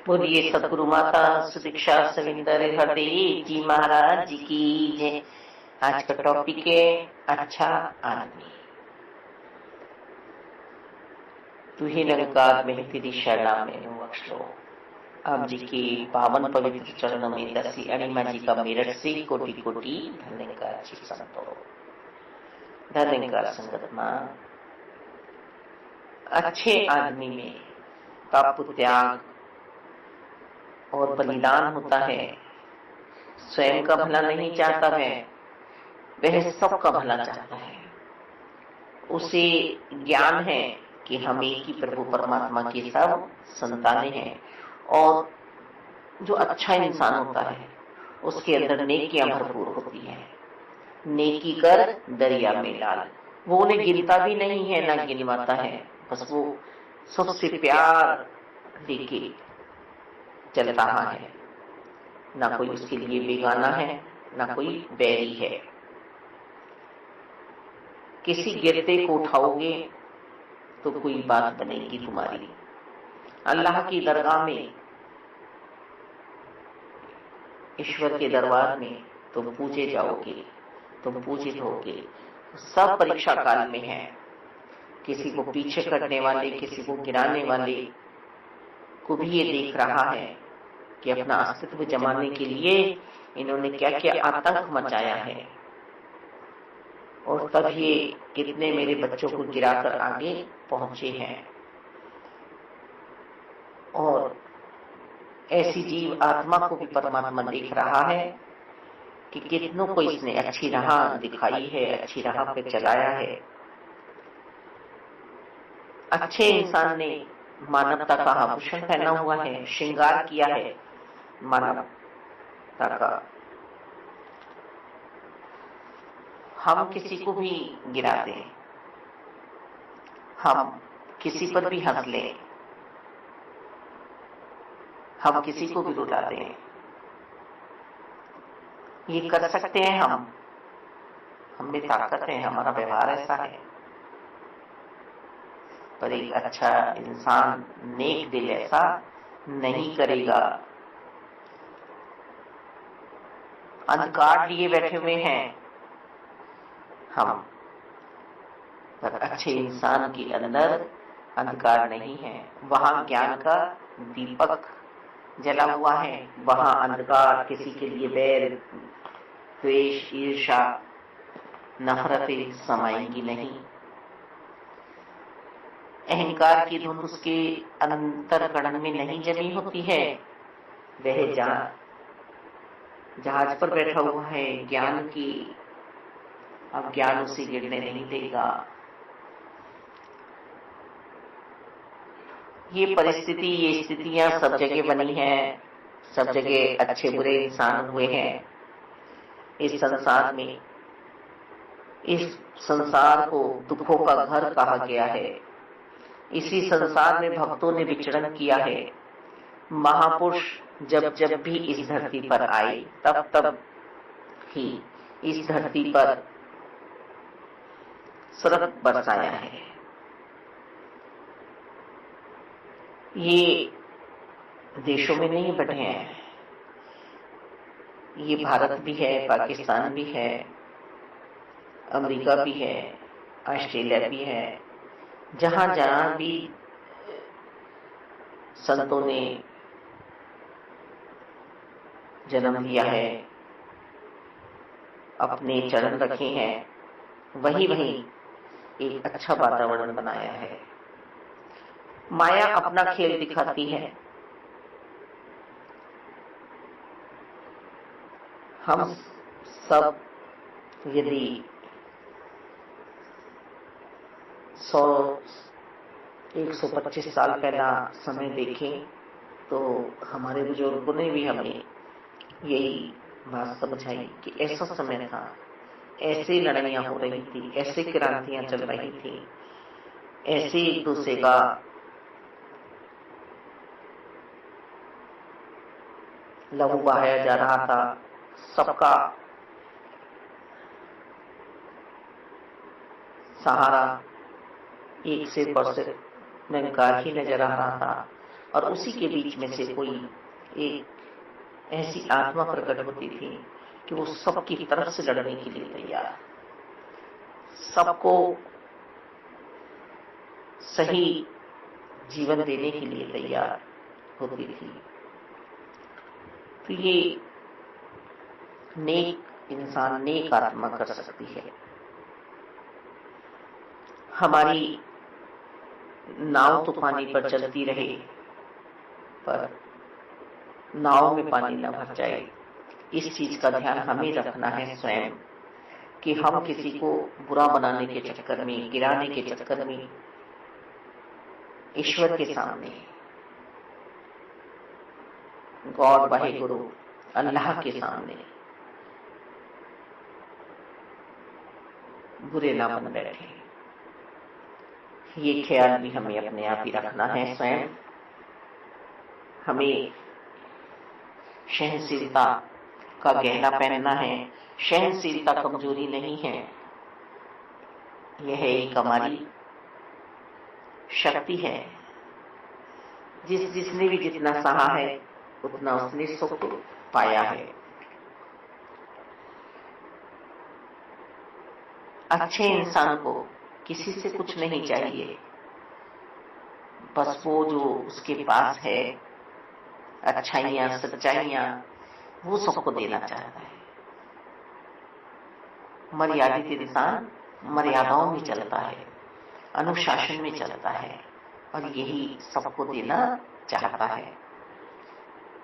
बोलिए सदगुरु माता सुदीक्षा सविंदर हरदेव जी महाराज जी की जय। आज का टॉपिक है अच्छा आदमी। तू ही निरंकार में तेरी शरणा में बख्शो। आप जी के पावन पवित्र चरणों में दसी अणिमा जी का मेरठ से कोटि कोटि धन्यकार जी संतो धन्यकार संगत मां। अच्छे आदमी में तप त्याग और बलिदान होता है। स्वयं का भला नहीं चाहता है, वह सबका भला चाहता है। उसे ज्ञान है कि हम एक ही प्रभु परमात्मा के सब संतानें हैं और जो अच्छा इंसान होता है उसके अंदर नेकियां भरपूर होती है। नेकी कर दरिया में डाल, वो उन्हें गिनता भी नहीं है ना गिनवाता है, बस वो सबसे प्यार लेके चल रहा है। ना कोई उसके लिए बेगाना है ना कोई बैरी है। किसी गिरते को उठाओगे तो कोई बात बनेगी तुम्हारी। अल्लाह की दरगाह में, ईश्वर के दरबार में तुम पूजे जाओगे, तुम पूजित होगे। सब परीक्षा काल में है। किसी को पीछे करने वाले, किसी को गिराने वाले को भी ये देख रहा है कि अपना अस्तित्व जमाने के लिए इन्होंने क्या क्या आतंक मचाया है और तब ये कितने मेरे बच्चों को गिराकर आगे पहुंचे हैं। और ऐसी जीव आत्मा को भी परमात्मा देख रहा है कि कितनों को इसने अच्छी राह दिखाई है, अच्छी राह पे चलाया है। अच्छे इंसान ने मानवता का आभूषण पहना हुआ है, श्रृंगार किया है मानवता का। हम किसी को भी गिरा दें, हम किसी पर भी हंस लें, हम किसी को भी रुला दें, ये कर सकते हैं हम। हमें ताकत है, हमारा व्यवहार ऐसा है। पर एक अच्छा इंसान, नेक दिल ऐसा नहीं करेगा। अंधकार लिए बैठे हुए हैं हम, पर अच्छे इंसान के अंदर अंधकार नहीं है। वहां ज्ञान का दीपक जला हुआ है, वहां अंधकार किसी के लिए बैर, द्वेष, ईर्ष्या, नफरतें समाएंगी नहीं। अहंकार की धुंध उसके अंतरकरण में नहीं जमी होती है। वह जहाज पर बैठा हुआ है ज्ञान की, अब ज्ञान उसे गिरने नहीं देगा। ये परिस्थिति, ये स्थितियां सब जगह बनी हैं, सब जगह अच्छे बुरे इंसान हुए हैं इस संसार में। इस संसार को दुखों का घर कहा गया है। इसी संसार में भक्तों ने विचरण किया है। महापुरुष जब जब भी इस धरती पर आए तब तब ही इस धरती पर सरत बरसाया है। ये देशों में नहीं बटे हैं, ये भारत भी है, पाकिस्तान भी है, अमेरिका भी है, ऑस्ट्रेलिया भी है। जहां जहां भी संतों ने जन्म लिया है, अपने चरण रखे हैं, वहीं वहीं एक अच्छा वातावरण बनाया है। माया अपना खेल दिखाती है। हम सब यदि 100-125 साल पहला समय देखें तो हमारे बुजुर्गों ने भी हमें यही बात समझाई कि ऐसा समय था, ऐसी लड़ाइयां हो रही थी, ऐसी क्रांतियां चल रही थी, ऐसे एक दूसरे का लहू बहाया जा रहा था। सबका सहारा एक से पर से निरंकार ही नजर आ रहा था और उसी के बीच में से कोई एक ऐसी आत्मा प्रकट होती थी कि वो सबकी तरफ से लड़ने के लिए तैयार, सबको सही जीवन देने के लिए तैयार होती थी। तो ये नेक इंसान, नेक आत्मा कर सकती है। हमारी नाव तो पानी पर चलती रहे, पर नाव में पानी न भर जाए, इस चीज का ध्यान हमें रखना है स्वयं, कि हम किसी को बुरा बनाने के चक्कर में, गिराने के चक्कर में ईश्वर के सामने, गॉड वाहिगुरु अल्लाह के सामने बुरे ना बन बैठे। ये ख्याल भी हमें अपने आप ही रखना है स्वयं। हमें सहनशीलता का गहना पहनना है। सहनशीलता कमजोरी नहीं है, यह एक हमारी शक्ति है। जिसने भी जितना सहा है उतना उसने सुख पाया है। अच्छे इंसान को किसी से कुछ नहीं चाहिए, बस वो जो उसके पास है अच्छाइयां, सच्चाइयां, वो सबको देना चाहता है। मर्यादित इंसान मर्यादाओं में चलता है, अनुशासन में चलता है और यही सबको देना चाहता है।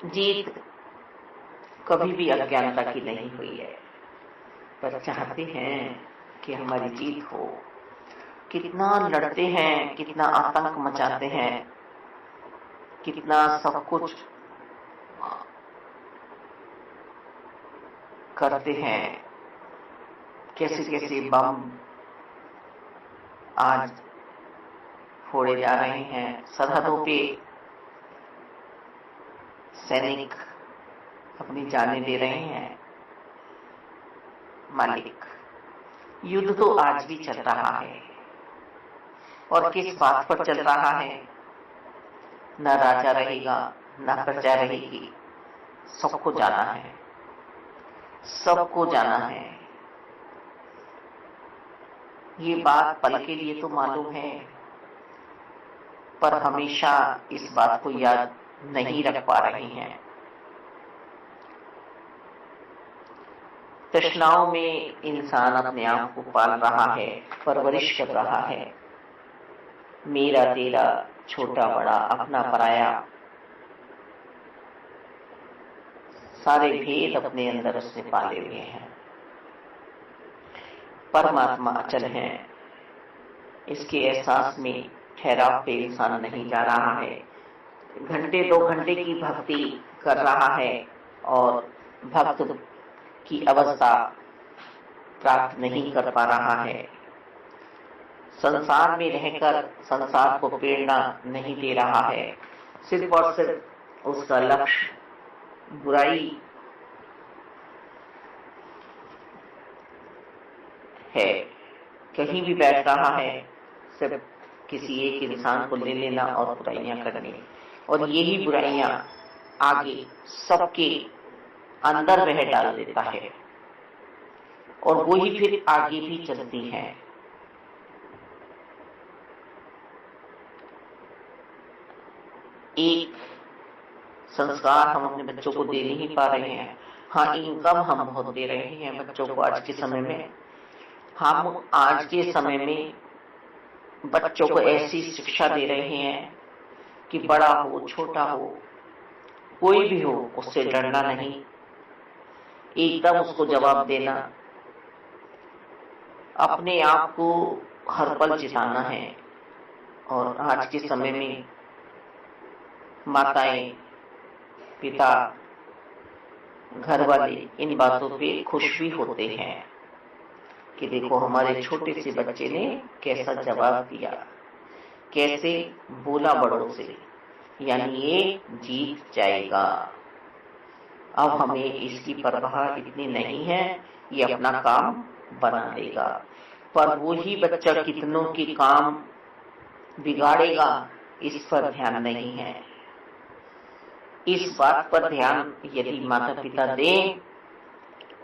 जीत कभी भी अज्ञानता की नहीं हुई है, पर चाहते हैं कि हमारी जीत हो। कितना लड़ते हैं, कितना आतंक मचाते हैं, कितना सब कुछ करते हैं, कैसे कैसे बम आज फोड़े जा रहे हैं। सरहदों पे सैनिक अपनी जानें दे रहे हैं। मालिक, युद्ध तो आज भी चल रहा है, और किस बात पर चल रहा है? न राजा रहेगा, न प्रजा रहेगी, सबको जाना है, सबको जाना है। ये बात पल के लिए तो मालूम है, पर हमेशा इस बात को याद नहीं रख पा रही हैं। तृष्णाओं में इंसान अपने आप को पाल रहा है, परवरिश कर रहा है। मेरा तेरा, छोटा बड़ा, अपना पराया, सारे भेद अपने अंदर उसने पाले हुए हैं। परमात्मा अचल है, इसके एहसास में ठहराव पे इंसान नहीं जा रहा है। घंटे 2 घंटे की भक्ति कर रहा है और भक्त की अवस्था प्राप्त नहीं कर पा रहा है। संसार में रहकर संसार को प्रेरणा नहीं दे रहा है। सिर्फ और सिर्फ उसका लक्ष्य बुराई है। कहीं भी बैठ रहा है, सिर्फ किसी एक इंसान को ले लेना और बुराइयां करनी, और यही बुराइयां आगे सबके अंदर वह डाल देता है, और वो ही फिर आगे भी चलती हैं। एक संस्कार हम अपने बच्चों को दे नहीं पा रहे हैं। हाँ, इनकम हम बहुत दे रहे हैं बच्चों को आज के समय में। हम आज के समय में बच्चों को ऐसी शिक्षा दे रहे हैं कि बड़ा हो, छोटा हो, कोई भी हो, उससे डरना नहीं, एकदम उसको जवाब देना, अपने आप को हर पल जिताना है। और आज के समय में माताएं, पिता, घर वाले इन बातों पे खुश भी होते हैं कि देखो हमारे छोटे से बच्चे ने कैसा जवाब दिया, कैसे बोला बड़ों से, यानी ये जीत जाएगा। अब हमें इसकी परवाह इतनी नहीं है, ये अपना काम बना लेगा। पर वो ही बच्चा कितनों की काम बिगाड़ेगा, इस पर ध्यान नहीं है। इस बात पर ध्यान यदि माता पिता दें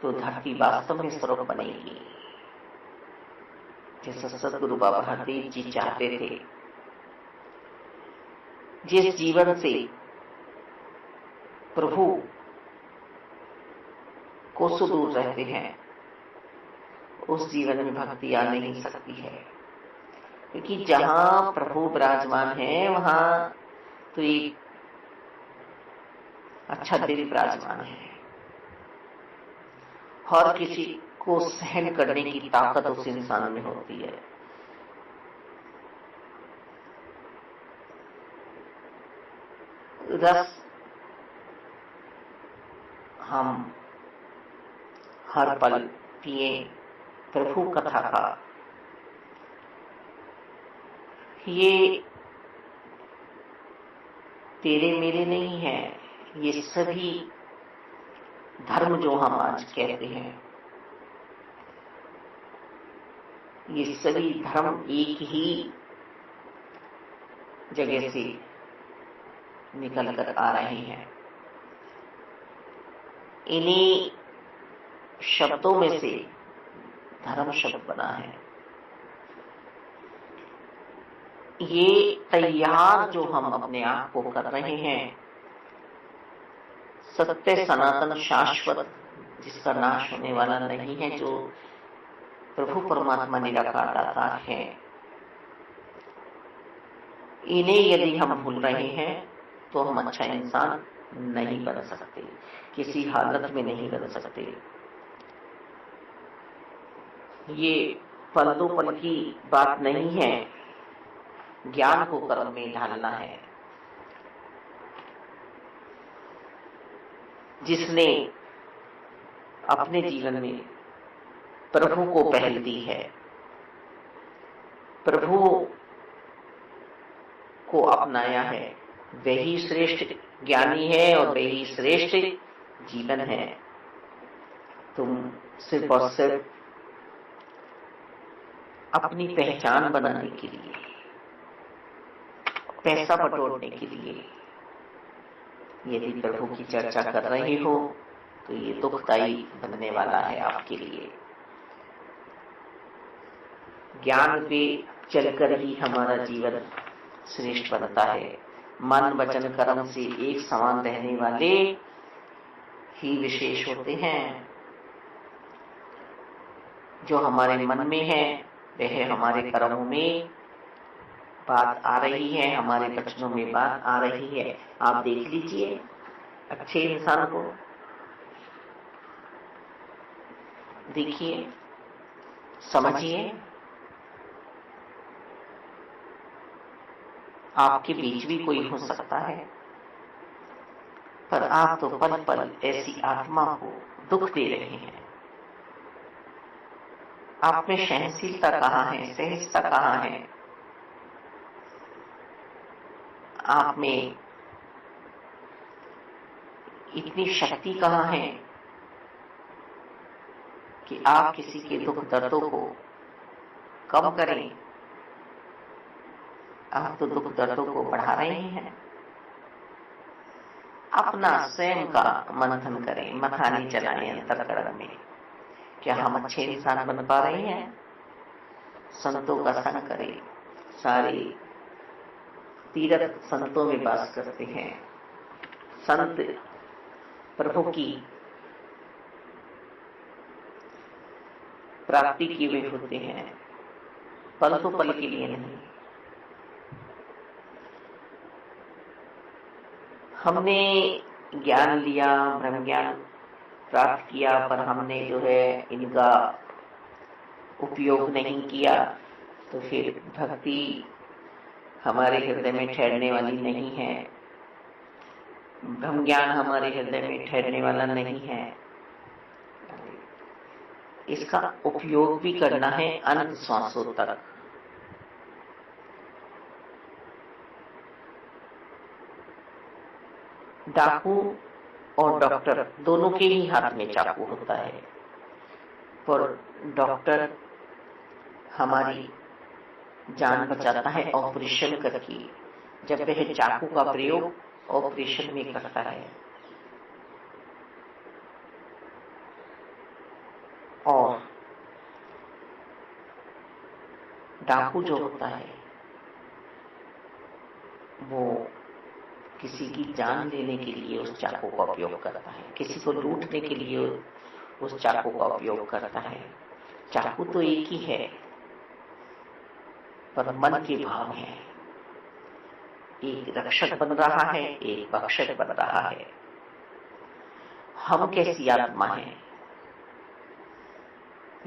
तो धरती वास्तव में स्वर्ग बनेगी। जैसा सदगुरु बाबा हरदेव जी चाहते थे, जिस जीवन से प्रभु को सुदूर रहते हैं उस जीवन में भक्ति आ नहीं सकती है, क्योंकि जहां प्रभु विराजमान है वहां तो एक अच्छा दिल विराजमान है। हर किसी को सहन करने की ताकत उस इंसान में होती है। रस हम हर पल पिए प्रभु कथा का, ये तेरे मेरे नहीं है, ये सभी धर्म जो हम आज कहते हैं, ये सभी धर्म एक ही जगह से निकल कर आ रहे हैं। इन्हीं शब्दों में से धर्म शब्द बना है। ये तैयार जो हम अपने आप को कर रहे हैं, सत्य सनातन शाश्वत जिसका नाश होने वाला नहीं है, जो प्रभु परमात्मा निराकार दातार है, इन्हें यदि हम भूल रहे हैं तो हम अच्छा इंसान नहीं बन सकते, किसी हालत में नहीं बन सकते। ये पल दो पल की बात नहीं है, ज्ञान को कर्म में ढालना है। जिसने अपने जीवन में प्रभु को पहल दी है, प्रभु को अपनाया है, वही श्रेष्ठ ज्ञानी है और वही श्रेष्ठ जीवन है। तुम सिर्फ और सिर्फ अपनी पहचान बनाने के लिए, पैसा बटोरने के लिए यदि प्रभु की चर्चा कर रहे हो तो ये दुखदायी बनने वाला है आपके लिए। ज्ञान पे चलकर ही हमारा जीवन श्रेष्ठ बनता है। मन वचन कर्म से एक समान रहने वाले ही विशेष होते हैं। जो हमारे मन में है वह हमारे कर्मों में बात आ रही है, हमारे वचनों में बात आ रही है। आप देख लीजिए अच्छे इंसान को, देखिए, समझिए। आपके बीच भी कोई हो सकता है, पर आप तो पल पल ऐसी आत्मा को दुख दे रहे हैं। आप में सहनशीलता कहाँ है, सहजता कहाँ है? आप में इतनी शक्ति कहाँ है कि आप किसी के दुख दर्दों को कम करें? आप तो दुख दर्दों को बढ़ा रहे हैं। अपना स्वयं का मंथन करें, मथानी चलाएं अंतर्करण में। क्या हम अच्छे इंसान बन पा रहे हैं? संतों का संग करें। सारे तीर्थ संतों में वास करते हैं। संत प्रभु की प्राप्ति किए हुए होते हैं, पल तो पल के लिए नहीं। हमने ज्ञान लिया, ब्रह्म ज्ञान प्राप्त किया, पर हमने जो है इनका उपयोग नहीं किया, तो फिर भक्ति हमारे हृदय में ठहरने वाली नहीं है। ब्रह्म ज्ञान हमारे हृदय में ठहरने वाला नहीं है। इसका उपयोग भी करना है अनंत श्वासों तक। डाकू और डॉक्टर दोनों के ही हाथ में चाकू होता है, पर डॉक्टर हमारी जान बचाता है ऑपरेशन करके। जब वह चाकू का प्रयोग ऑपरेशन में करता है, और डाकू जो होता है वो किसी की जान लेने के लिए उस चाकू का उपयोग करता है, किसी को लूटने के लिए उस चाकू का उपयोग करता है। चाकू तो एक ही है, पर मन के भाव है। एक रक्षक बन रहा है, एक भक्षक बन रहा है। हम कैसी आत्मा है,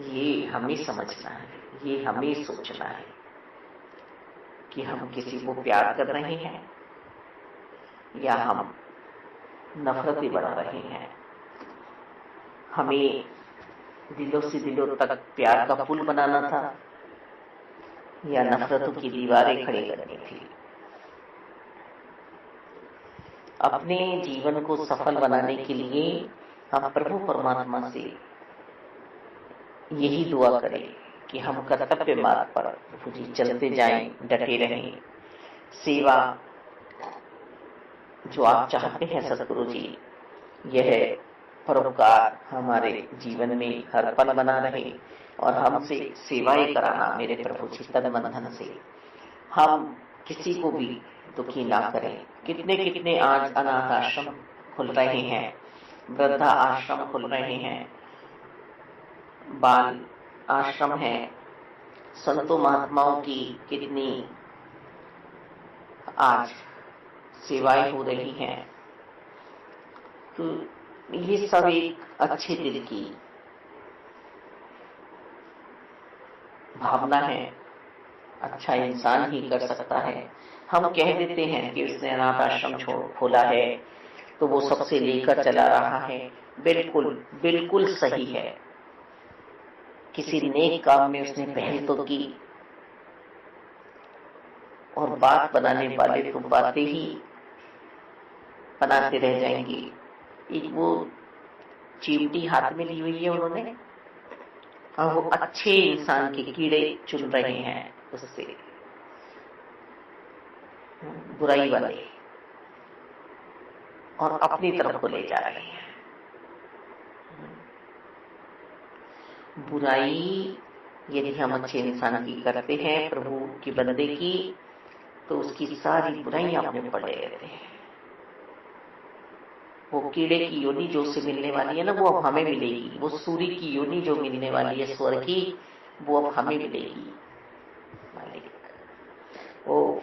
ये हमें समझना है, ये हमें सोचना है कि हम किसी को प्यार कर रहे हैं या हम नफरतें बढ़ा रहे हैं। हमें दिलों से दिलों तक प्यार का पुल बनाना था या नफरतों की दीवारें खड़ी करनी थी। अपने जीवन को सफल बनाने के लिए हम प्रभु परमात्मा से यही दुआ करें कि हम कर्तव्य मार्ग पर प्रभु जी चलते जाएं, डटे रहें। सेवा जो आप चाहते हैं सतगुरु जी, यह परोपकार हमारे जीवन में हर पल बना रहे और हमसे सेवाएं कराना मेरे प्रभु जी तन मन धन से। हम किसी को भी दुखी ना करें। कितने कितने आज अनाथ आश्रम खुल रहे हैं, वृद्धा आश्रम खुल रहे हैं, बाल आश्रम है, संतों महात्माओं की कितनी आज सेवाएं हो रही हैं। तो ये सब एक अच्छे दिल की भावना है, अच्छा इंसान ही कर सकता है। हम कह देते हैं कि उसने अनाथ आश्रम खोला है तो वो सबसे लेकर चला रहा है। बिल्कुल बिल्कुल सही है। किसी नेक काम में उसने पहल तो की, और बात बनाने वाले तो बातें ही बनाते रह जाएंगे। एक वो चिमटी हाथ में ली हुई है उन्होंने, और वो अच्छे इंसान के कीड़े चुन रहे हैं, उससे बुराई वाले, और अपनी तरफ को ले जा रहे हैं। बुराई यदि हम अच्छे इंसान की करते हैं, प्रभु की बंदे की, तो उसकी सारी बुराइयां अपने पड़े रहते हैं। वो कीड़े की योनि जो उसे मिलने वाली है ना, वो अब हमें मिलेगी। वो सूर्य की योनि जो मिलने वाली है स्वर्ग की, वो अब हमें मिलेगी। मालिक, वो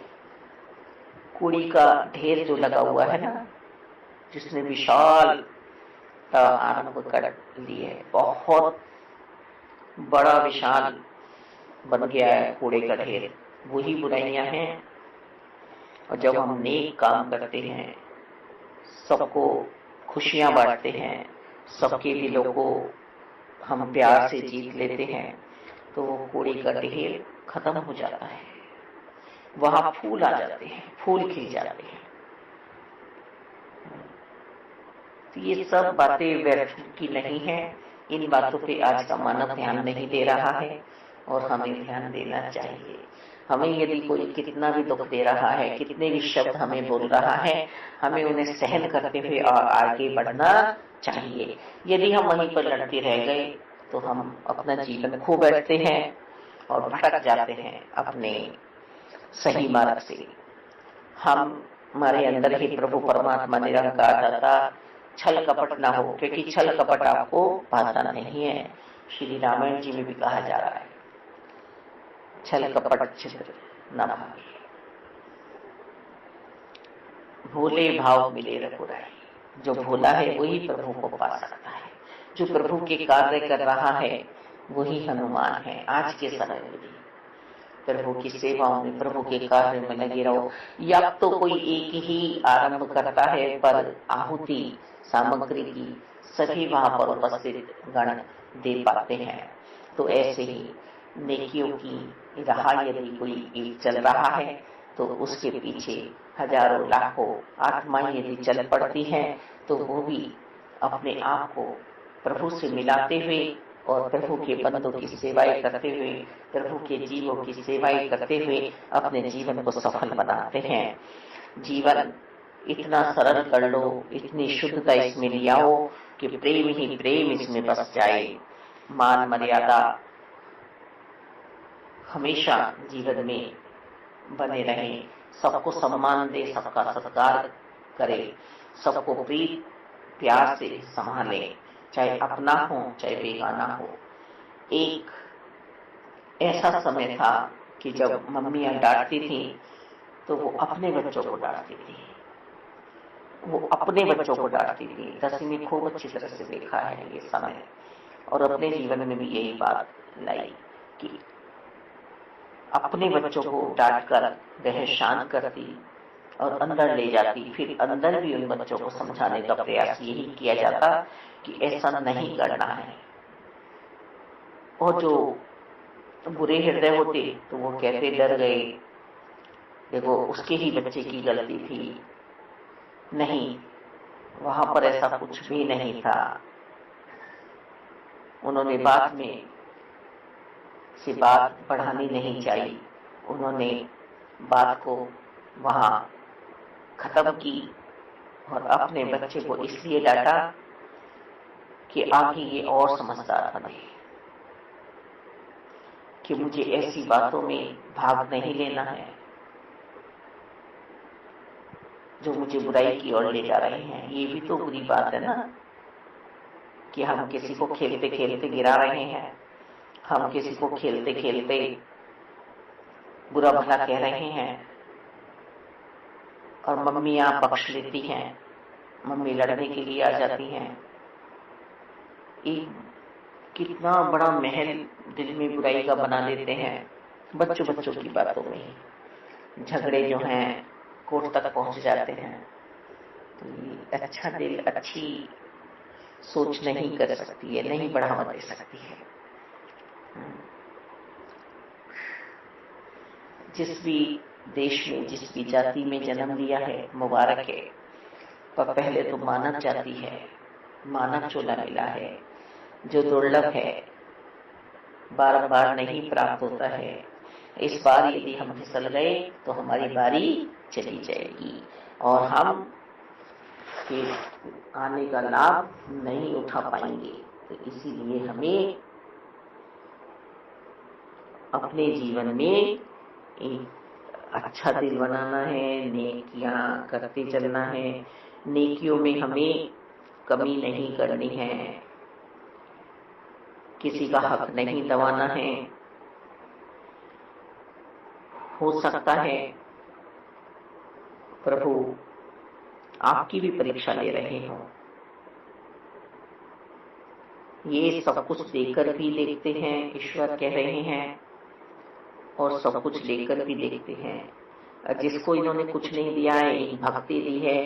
कूड़ी का ढेर जो लगा हुआ है ना, जिसने विशाल आरंभ कर ली है, बहुत बड़ा विशाल बन गया है कूड़े का ढेर, वही बुराइयां हैं। और जब हम नेक काम करते हैं, सबको खुशियां बांटते हैं, सबके दिलों को हम प्यार से जीत लेते हैं, तो वो कूड़े का ढेर खत्म हो जाता है। वहां फूल आ जाते हैं, फूल खिल जाते हैं। तो ये सब बातें व्यर्थ की नहीं है। इन बातों पे आज का मानव ध्यान नहीं दे रहा है, और हमें ध्यान देना चाहिए। हमें यदि कोई कितना भी दुख दे रहा है, कितने भी शब्द हमें बोल रहा है, हमें उन्हें सहन करते हुए और आगे बढ़ना चाहिए। यदि हम वहीं पर लड़ते रह गए तो हम अपना जीवन खो बैठते हैं और भटक जाते हैं अपने सही मार्ग से। हमारे अंदर ही प्रभु परमात्मा निरंकार दाता छल कपट ना हो, क्योंकि छल कपट आपको भाता नहीं है। श्री रामायण जी में भी कहा जा रहा है, छल कपट छिद्र न भावे, भोले भाव मिले रघुराई। जो भोला है वही प्रभु को पा सकता है। जो प्रभु के कार्य कर रहा है वही हनुमान है। आज के समय में भी प्रभु की सेवाओं में, प्रभु के कार्य में लगे रहो। या तो कोई एक ही आरंभ करता है, पर आहुति सामग्री की सभी वहां पर उपस्थित गण दे पाते हैं। तो ऐसे ही नेकियों की राह यदि कोई एक चल रहा है, तो उसके पीछे हजारों लाखों आत्माएं यदि चल पड़ती हैं, तो वो भी अपने आप को प्रभु से मिलाते हुए और प्रभु के बंदों की सेवाएं करते हुए, प्रभु के जीवों की सेवाएं करते हुए अपने जीवन को सफल बनाते हैं। जीवन इतना सरल कर लो, इतनी शुद्धता इसमें ले आओ कि प्रेम ही प्रेम इसमें बस जाए। मान मर्यादा हमेशा जीवन में बने रहे, सबको सम्मान दे, सबका सत्कार करे, सबको प्रीत प्यार से संभाले, चाहे अपना हो चाहे बेगाना हो। एक ऐसा समय था कि जब मम्मियां डांटती थी तो वो अपने बच्चों को डांटती थी, वो अपने बच्चों को डांटती थी। दसी ने खूब अच्छी तरह से देखा है ये समय, और अपने जीवन में भी यही बात लाई कि अपने बच्चों को डांटकर वह शांत करती और अंदर ले जाती, फिर अंदर भी उन बच्चों को समझाने का प्रयास यही किया जाता कि ऐसा नहीं करना है। और जो बुरे हृदय होते तो वो कहते डर गए, देखो उसके ही बच्चे की गलती थी, नहीं वहां पर ऐसा कुछ भी नहीं था। उन्होंने बाद में से बात बढ़ानी नहीं चाहिए, उन्होंने बात को वहां खत्म की और अपने बच्चे को इसलिए डांटा कि आगे ये और समझदार बने, कि मुझे ऐसी बातों में भाग नहीं लेना है जो मुझे बुराई की ओर ले जा रहे हैं। ये भी तो बुरी बात है ना कि हम किसी को खेलते खेलते गिरा रहे हैं, हम किसी को खेलते खेलते बुरा भला कह रहे हैं, और मम्मियां पक्ष लेती हैं, मम्मी लड़ने के लिए आ जाती हैं। एक कितना बड़ा महल दिल में बुराई का बना देते हैं बच्चों बच्चों की बातों में ही। झगड़े जो हैं कोर्ट तक पहुंच जाते हैं। तो ये अच्छा दिल, अच्छी सोच नहीं कर सकती है, नहीं बढ़ावा दे सकती है। जिस भी देश में, जिस भी जाति में जन्म लिया है मुबारक है, पर पहले तो मानव जाति है, मानव चोला मिला है जो दुर्लभ है, बार बार नहीं प्राप्त होता है। इस बार यदि हम फिसल गए तो हमारी बारी चली जाएगी और हम के आने का लाभ नहीं उठा पाएंगे। तो इसीलिए हमें अपने जीवन में एक अच्छा दिल बनाना है, नेकियां करते चलना है, नेकियों में हमें कमी नहीं करनी है, किसी का हक नहीं दबाना है। हो सकता है प्रभु आपकी भी परीक्षा ले रहे हो, ये सब कुछ देकर भी देखते हैं, ईश्वर कह रहे हैं, और सब कुछ लेकर भी देखते हैं। जिसको इन्होंने कुछ नहीं दिया है, एक भक्ति दी है,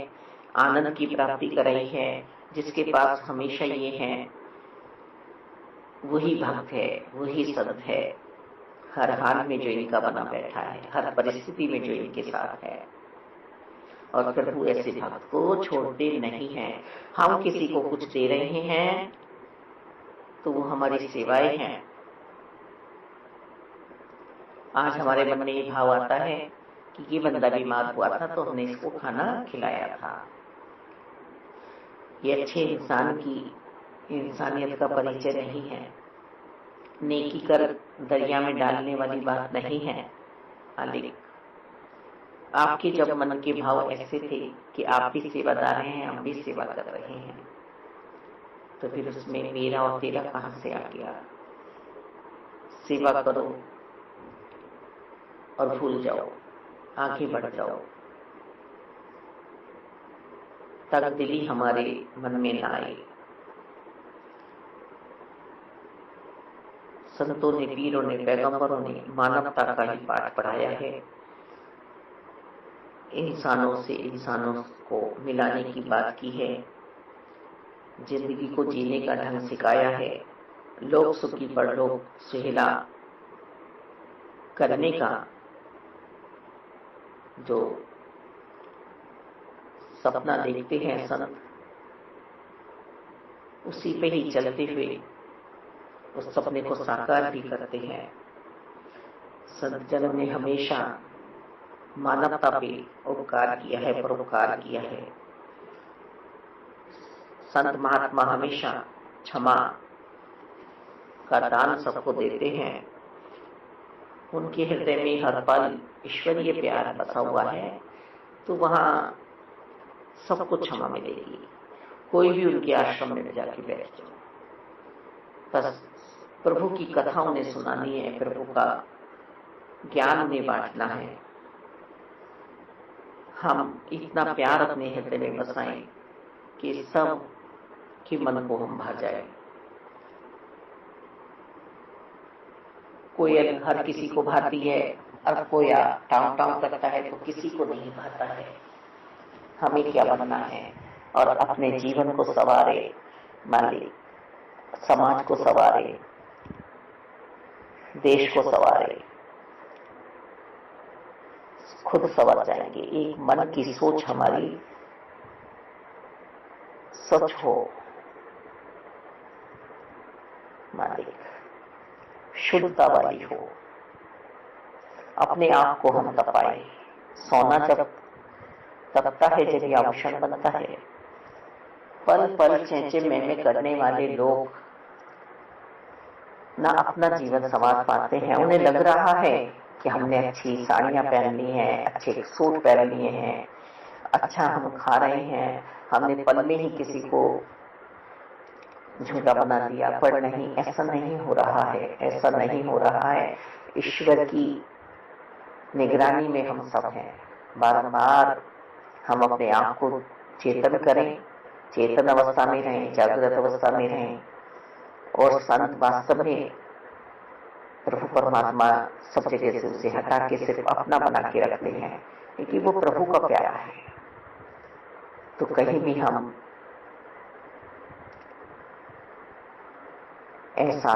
आनंद की प्राप्ति कराई है, जिसके पास हमेशा ये है, वही भक्त है, वही संत है, हर हाल में जो इनका बना बैठा है, हर परिस्थिति में जो इनके साथ है। और प्रभु ऐसे भक्त को छोड़ते नहीं हैं। हम किसी को कुछ दे रहे हैं तो वो हमारी सेवाएं हैं। आज हमारे मन में ये भाव आता है कि ये बंदा बीमार हुआ था तो हमने इसको खाना खिलाया था। ये अच्छे इंसान की इंसानियत का परिचय नहीं है, नेकी कर दरिया में डालने वाली बात नहीं है। लेकिन आपके जब मन के भाव ऐसे थे कि आप भी सेवादार हैं, हम भी सेवा कर रहे हैं, तो फिर उसमें मेरा और तेरा कहां से आ गया। सेवा करो और भूल जाओ, आगे बढ़ जाओ, तक दिली हमारे मन में ना आए। संतों ने, वीरों ने, पैगंबरों ने मानवता का ही पाठ पढ़ाया है, इंसानों से इंसानों को मिलाने की बात की है, जिंदगी को जीने का ढंग सिखाया है, लोक सुखी परलोक सुहेला करने का जो सपना देखते हैं संत, उसी पे ही चलते हुए उस सपने को साकार भी करते हैं। संत जनों ने हमेशा मानवता पे उपकार किया है, परोपकार किया है। संत महात्मा हमेशा क्षमा का दान सबको देते हैं। उनके हृदय में हर पल ईश्वरीय प्यार बसा हुआ है, तो वहां सबको क्षमा मिलेगी। कोई भी उनके आश्रम में जाके बैठ जाओ, बस प्रभु की कथा उन्हें सुनानी है, प्रभु का ज्ञान उन्हें बांटना है। हम इतना प्यार अपने हृदय में बसाएं कि सब के मन को हम भा जाए। कोयल हर किसी को भाती है, और कोया टाँव टाँव करता है तो किसी को नहीं भाता है। हमें क्या बनना है, और अपने जीवन को संवारे मालिक, समाज को संवारे, देश को संवारे, खुद संवर जाएंगे। एक मन की सोच हमारी सच हो मालिक, शुद्धता वाली हो। अपने आप को हम तपाए। सोना जब तपता है जब ये आभूषण बनता है। पल पल चेंचे में करने वाले लोग ना अपना जीवन संवार पाते हैं। उन्हें लग रहा है कि हमने अच्छी साड़ियां पहन ली हैं, अच्छे सूट पहन लिए हैं, अच्छा हम खा रहे हैं, हमने पल में ही किसी को झूठा बना दिया। पर नहीं, ऐसा नहीं हो रहा है, ऐसा नहीं हो रहा है। ईश्वर की निगरानी में हम सब हैं। बारंबार हम अपने आप को चेतन करें, चेतन अवस्था में रहें, जागृत अवस्था में रहें। और संत वास्तव में प्रभु परमात्मा सब जगह से उसे हटा के सिर्फ अपना बना के रखते हैं, क्योंकि वो प्रभु का प्यारा है। तो कहीं भी हम ऐसा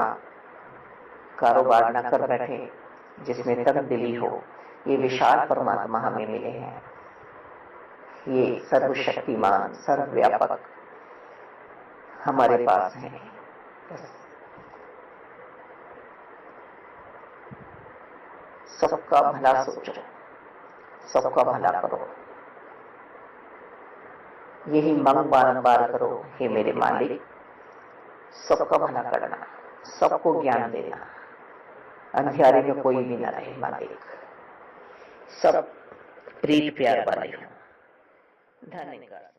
कारोबार न कर बैठे जिसमें तनदिली हो। ये विशाल परमात्मा हमें मिले हैं, ये सर्वशक्तिमान सर्वव्यापक हमारे पास है। सबका भला सोचो, सबका भला करो, यही मांग बारंबार करो। हे मेरे मालिक, सबका भला करना, सबको ज्ञान देना, अंधियारे में कोई भी न रहे मालिक, सब प्रीत प्यार वाले हो। धन्यवाद।